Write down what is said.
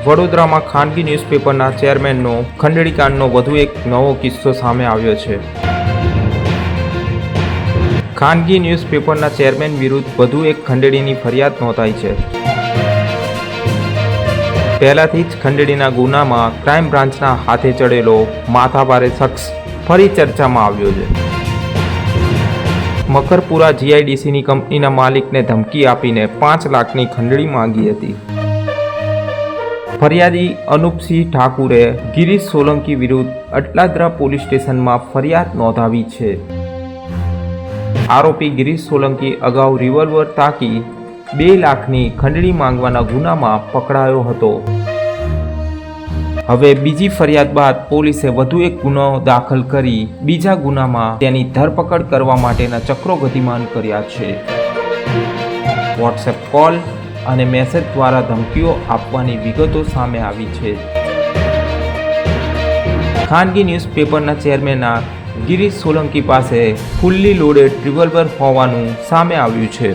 વડોદરામાં ખાનગી ન્યૂઝપેપરના ચેરમેનનો ખંડણીકાંડનો વધુ એક નવો કિસ્સો સામે આવ્યો છે. ખાનગી ન્યૂઝપેપરના ચેરમેન વિરુદ્ધ વધુ એક ખંડણીની ફરિયાદ નોંધાઈ છે. પહેલાથી જ ખંડણીના ગુનામાં ક્રાઇમ બ્રાન્ચના હાથે ચડેલો માથાભારે શખ્સ ફરી ચર્ચામાં આવ્યો છે. મકરપુરા જીઆઈડીસીની કંપનીના માલિકને ધમકી આપીને 5 લાખની ખંડણી માંગી હતી. ફરિયાદી અનુપસિંહ ઠાકુરે ગિરીશ સોલંકી વિરુદ્ધ અટલાદરા પોલીસ સ્ટેશનમાં ફરિયાદ નોંધાવી છે. આરોપી ગિરીશ સોલંકી અગાઉ રિવોલ્વર તાકી 2 લાખની ખંડણી માંગવાના ગુનામાં પકડાયો હતો. હવે બીજી ફરિયાદ બાદ પોલીસે વધુ એક ગુનો દાખલ કરી બીજા ગુનામાં તેની ધરપકડ કરવા માટેના ચક્રો ગતિમાન કર્યા છે. વોટ્સએપ કોલ અને મેસેજ દ્વારા ધમકીઓ આપવાની વિગતો સામે આવી છે. ખાનગી ન્યૂઝપેપરના ચેરમેનના ગિરીશ સોલંકી પાસે ફુલ્લી લોડેડ રિવોલ્વર હોવાનું સામે આવ્યું છે.